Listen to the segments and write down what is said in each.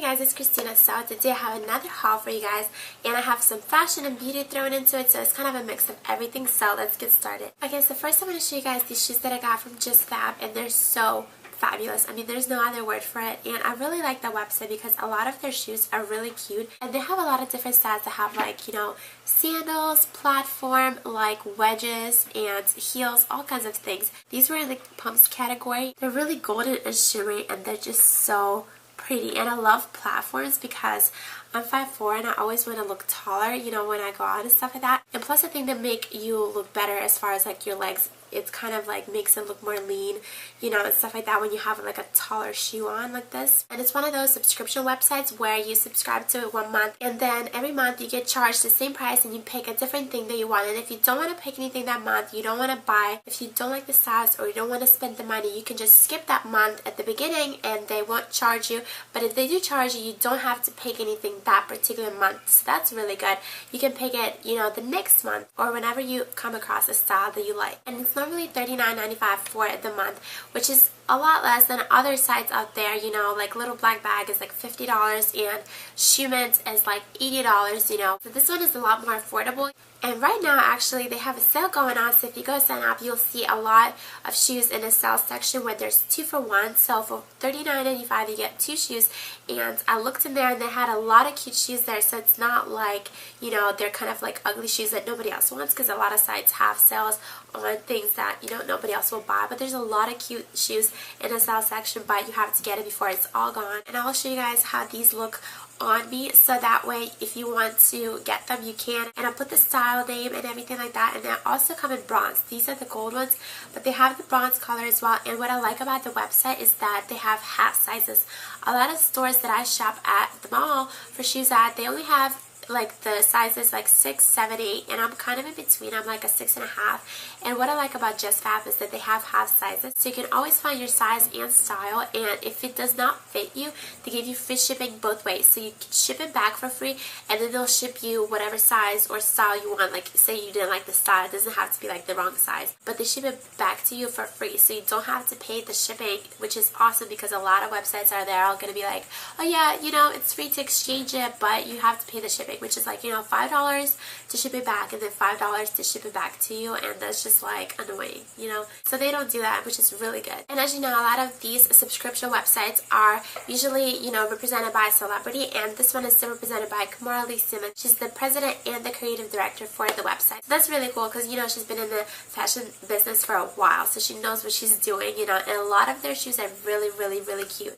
guys, it's Kristina. So today I have another haul for you guys, and I have some fashion and beauty thrown into it, so it's kind of a mix of everything. So let's get started. Okay, so first I'm going to show you guys these shoes that I got from JustFab, and they're so fabulous. I mean, there's no other word for it, and I really like the website because a lot of their shoes are really cute, and they have a lot of different styles that have, like, you know, sandals, platform, like wedges, and heels, all kinds of things. These were in the pumps category. They're really golden and shimmery, and they're just so pretty. And I love platforms because I'm 5'4" and I always want to look taller, you know, when I go out and stuff like that. And plus I think they make you look better as far as like your legs. It's kind of like makes it look more lean, you know, and stuff like that when you have like a taller shoe on like this. And it's one of those subscription websites where you subscribe to it 1 month, and then every month you get charged the same price and you pick a different thing that you want. And if you don't want to pick anything that month, you don't want to buy, if you don't like the size or you don't want to spend the money, you can just skip that month at the beginning and they won't charge you. But if they do charge you, you don't have to pick anything that particular month. So that's really good. You can pick it, you know, the next month or whenever you come across a style that you like. And it's normally $39.95 for the month, which is a lot less than other sites out there, you know, like Little Black Bag is like $50 and Shoe Mint is like $80, you know. So this one is a lot more affordable. And right now, actually, they have a sale going on, so if you go sign up, you'll see a lot of shoes in the sale section where there's 2 for 1. So for $39.95, you get 2 shoes. And I looked in there, and they had a lot of cute shoes there, so it's not like, you know, they're kind of like ugly shoes that nobody else wants, because a lot of sites have sales on things that, you know, nobody else will buy. But there's a lot of cute shoes in the sale section, but you have to get it before it's all gone. And I'll show you guys how these look on me, so that way if you want to get them you can. And I'll put the style name and everything like that. And they also come in bronze. These are the gold ones, but they have the bronze color as well. And what I like about the website is that they have half sizes. A lot of stores that I shop at the mall for shoes at, they only have like the sizes like 6, 7, 8, and I'm kind of in between. I'm like a 6.5. And what I like about JustFab is that they have half sizes, so you can always find your size and style. And if it does not fit you, they give you free shipping both ways, so you can ship it back for free, and then they'll ship you whatever size or style you want. Like say you didn't like the style, it doesn't have to be like the wrong size, but they ship it back to you for free, so you don't have to pay the shipping, which is awesome because a lot of websites are there all going to be like, oh yeah, you know, it's free to exchange it, but you have to pay the shipping, which is like, you know, $5 to ship it back and then $5 to ship it back to you, and that's just like annoying, you know. So they don't do that, which is really good. And as you know, a lot of these subscription websites are usually, you know, represented by a celebrity, and this one is still represented by Kimberly Simmons. She's the president and the creative director for the website. So that's really cool because, you know, she's been in the fashion business for a while, so she knows what she's doing, you know. And a lot of their shoes are really, really, really cute.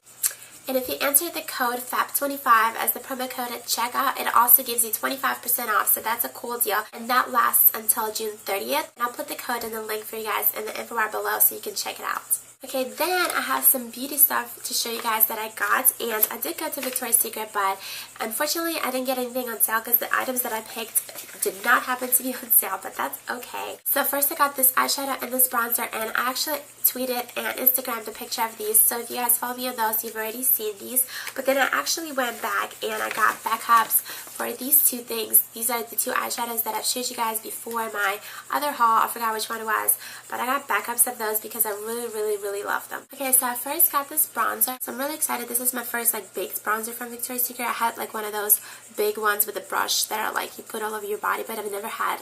And if you enter the code FAB25 as the promo code at checkout, it also gives you 25% off, so that's a cool deal. And that lasts until June 30th. And I'll put the code and the link for you guys in the info bar below so you can check it out. Okay, then I have some beauty stuff to show you guys that I got, and I did go to Victoria's Secret, but unfortunately I didn't get anything on sale because the items that I picked did not happen to be on sale, but that's okay. So first I got this eyeshadow and this bronzer, and I actually tweeted and Instagrammed a picture of these, so if you guys follow me on those, you've already seen these. But then I actually went back and I got backups for these 2 things. These are the 2 eyeshadows that I've showed you guys before in my other haul. I forgot which one it was, but I got backups of those because I really love them. Okay, so I first got this bronzer, so I'm really excited. This is my first like baked bronzer from Victoria's Secret. I had like one of those big ones with a brush that are like you put all over your body, but I've never had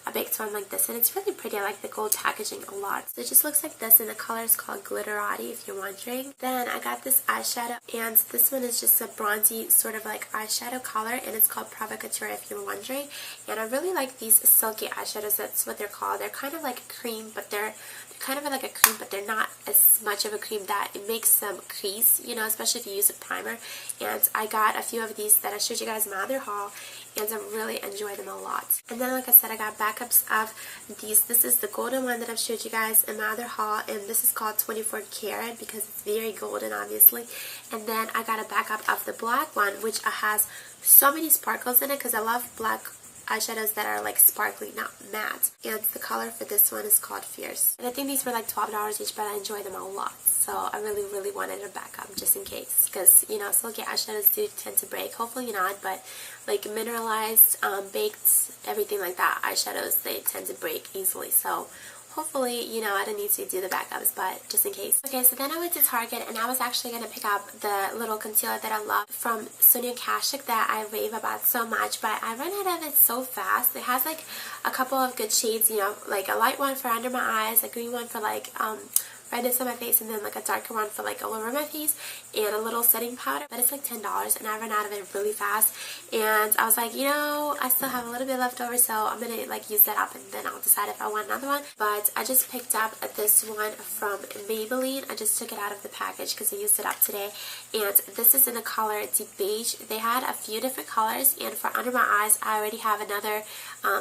a baked one like this, and it's really pretty. I like the gold packaging a lot. So it just looks like this, and the color is called Glitterati, if you're wondering. Then I got this eyeshadow, and this one is just a bronzy sort of like eyeshadow color, and it's called Provocateur, if you're wondering. And I really like these silky eyeshadows. That's what they're called. They're kind of like a cream, but they're kind of like a cream, but they're not as much of a cream that it makes them crease, you know, especially if you use a primer. And I got a few of these that I showed you guys in my other haul, and I really enjoy them a lot. And then, like I said, I got backups of these. This is the golden one that I've showed you guys in my other haul, and this is called 24 karat because it's very golden, obviously. And then I got a backup of the black one, which has so many sparkles in it because I love black eyeshadows that are like sparkly, not matte. And the color for this one is called Fierce. And I think these were like $12 each, but I enjoy them a lot. So I really wanted a backup just in case, because, you know, silky eyeshadows do tend to break. Hopefully not, but like mineralized, baked, everything like that, eyeshadows, they tend to break easily. So hopefully, you know, I don't need to do the backups, but just in case. Okay, so then I went to Target and I was actually going to pick up the little concealer that I love from Sonia Kashuk that I rave about so much, but I ran out of it so fast. It has like a couple of good shades, you know, like a light one for under my eyes, a green one for like redness on my face, and then like a darker one for like all over my face, and a little setting powder, but it's like $10 and I ran out of it really fast, and I was like, you know, I still have a little bit left over, so I'm gonna like use that up and then I'll decide if I want another one. But I just picked up this one from Maybelline. I just took it out of the package because I used it up today, and this is in the color Deep Beige. They had a few different colors, and for under my eyes I already have another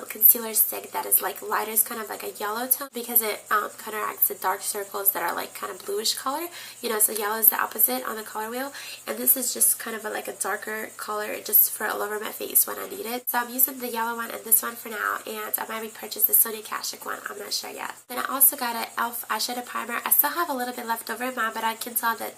concealer stick that is like lighter, it's kind of like a yellow tone, because it counteracts the dark circles that are like kind of bluish color, you know, so yellow is the opposite on the color wheel, and this is just kind of like a darker color just for all over my face when I need it. So I'm using the yellow one and this one for now, and I might repurchase the Sonia Kashuk one, I'm not sure yet. Then I also got an e.l.f. eyeshadow primer. I still have a little bit left over in mine, but I can tell that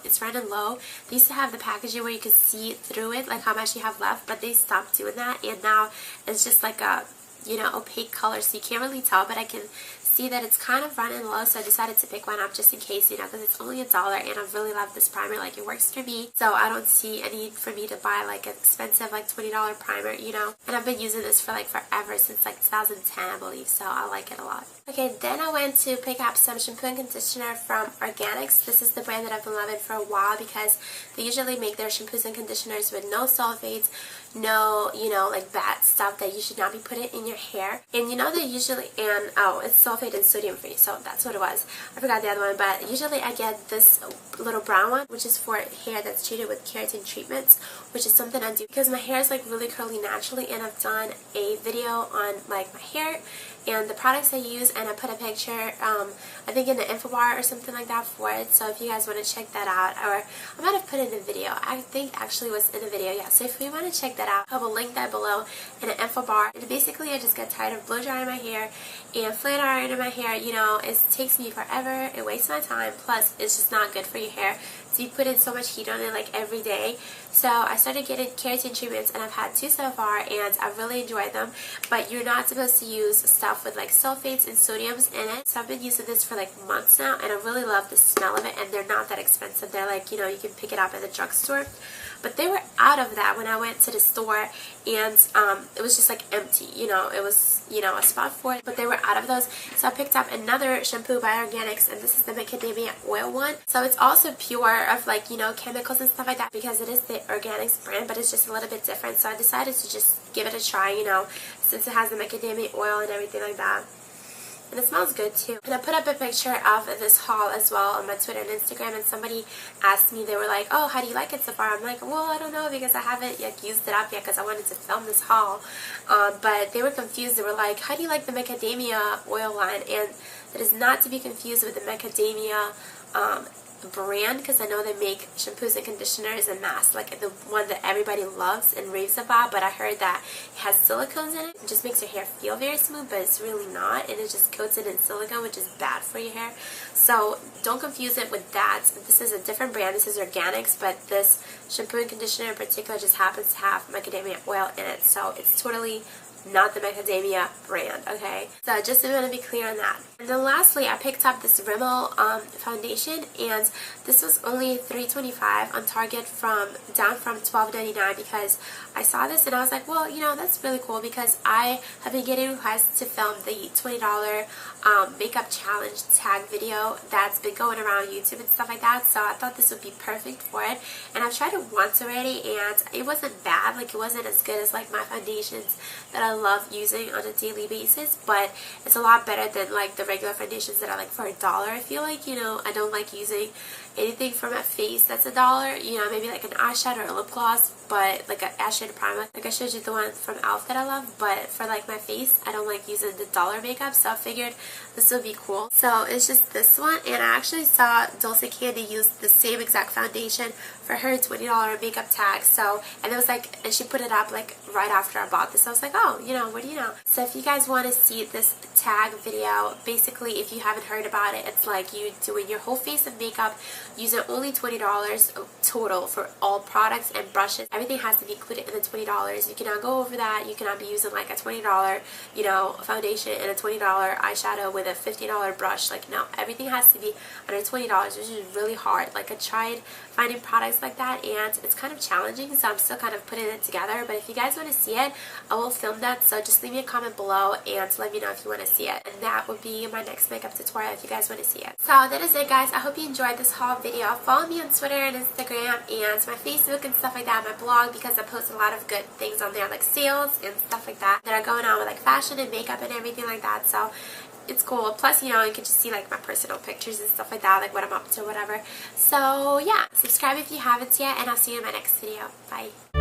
it's running low. They used to have the packaging where you could see through it, like how much you have left, but they stopped doing that, and now it's just like a, you know, opaque color, so you can't really tell, but I can see that it's kind of running low, so I decided to pick one up just in case, you know, because it's only $1 and I really love this primer. Like, it works for me, so I don't see a need for me to buy like an expensive like $20 primer, you know, and I've been using this for like forever, since like 2010 I believe, so I like it a lot. Okay, then I went to pick up some shampoo and conditioner from Organix. This is the brand that I've been loving for a while because they usually make their shampoos and conditioners with no sulfates, no, you know, like bad stuff that you should not be putting in your hair. And you know, they usually, and oh, it's sulfate and sodium free, so that's what it was. I forgot the other one, but usually I get this little brown one, which is for hair that's treated with keratin treatments, which is something I do because my hair is like really curly naturally, and I've done a video on like my hair and the products I use, and I put a picture, I think in the info bar or something like that for it, so if you guys want to check that out, or I might have put it in the video, I think actually was in the video, yeah, so if you want to check that out, I will link that below in the info bar. And basically I just get tired of blow drying my hair and flat ironing my hair, you know, it takes me forever, it wastes my time, plus it's just not good for your hair. So you put in so much heat on it like every day. So I started getting keratin treatments, and I've had 2 so far, and I really enjoyed them. But you're not supposed to use stuff with like sulfates and sodiums in it. So I've been using this for like months now, and I really love the smell of it, and they're not that expensive. They're like, you know, you can pick it up at the drugstore. But they were out of that when I went to the store, and it was just like empty, you know, it was, you know, a spot for it, but they were out of those. So I picked up another shampoo by Organix, and this is the Macademia Oil one. So it's also pure of like, you know, chemicals and stuff like that, because it is the Organix brand, but it's just a little bit different. So I decided to just give it a try, you know, since it has the Macademia Oil and everything like that. And it smells good too. And I put up a picture of this haul as well on my Twitter and Instagram, and somebody asked me, they were like, oh, how do you like it so far? I'm like, well, I don't know, because I haven't like used it up yet, because I wanted to film this haul. But they were confused. They were like, how do you like the Macademia Oil line? And that is not to be confused with the Macademia brand, because I know they make shampoos and conditioners and masks, like the one that everybody loves and raves about, but I heard that it has silicones in it. It just makes your hair feel very smooth, but it's really not, and it just coats it in silicone, which is bad for your hair. So don't confuse it with that. This is a different brand. This is Organix, but this shampoo and conditioner in particular just happens to have macadamia oil in it, so it's totally not the Macademia brand, okay? So I just want to be clear on that. And then lastly, I picked up this Rimmel foundation, and this was only $3.25 on Target, down from $12.99, because I saw this and I was like, well, you know, that's really cool, because I have been getting requests to film the $20 makeup challenge tag video that's been going around YouTube and stuff like that, so I thought this would be perfect for it. And I've tried it once already, and it wasn't bad. Like, it wasn't as good as like my foundations that I love using on a daily basis, but it's a lot better than like the regular foundations that are like for $1. I feel like, you know, I don't like using anything for my face that's $1, you know, maybe like an eyeshadow or a lip gloss, but like an eyeshadow primer, like I showed you the one from e.l.f. that I love, but for like my face, I don't like using the $1 makeup, so I figured this would be cool. So it's just this one, and I actually saw Dulce Candy use the same exact foundation for her $20 makeup tag, so, and it was like, and she put it up like right after I bought this. I was like, oh, you know, what do you know? So if you guys want to see this tag video, basically, if you haven't heard about it, it's like you doing your whole face of makeup using only $20 total for all products and brushes. Everything has to be included in the $20. You cannot go over that. You cannot be using like a $20, you know, foundation and a $20 eyeshadow with a $50 brush. Like, no, everything has to be under $20, which is really hard. Like, I tried finding products like that and it's kind of challenging, so I'm still kind of putting it together. But if you guys want to see it, I will film that, so just leave me a comment below and let me know if you want to see it, and that would be my next makeup tutorial if you guys want to see it. So that is it, guys. I hope you enjoyed this haul video. Follow me on Twitter and Instagram and my Facebook and stuff like that, my blog, because I post a lot of good things on there, like sales and stuff like that are going on with like fashion and makeup and everything like that. So it's cool. Plus, you know, you can just see like my personal pictures and stuff like that, like what I'm up to, whatever. So yeah, subscribe if you haven't yet, and I'll see you in my next video. Bye.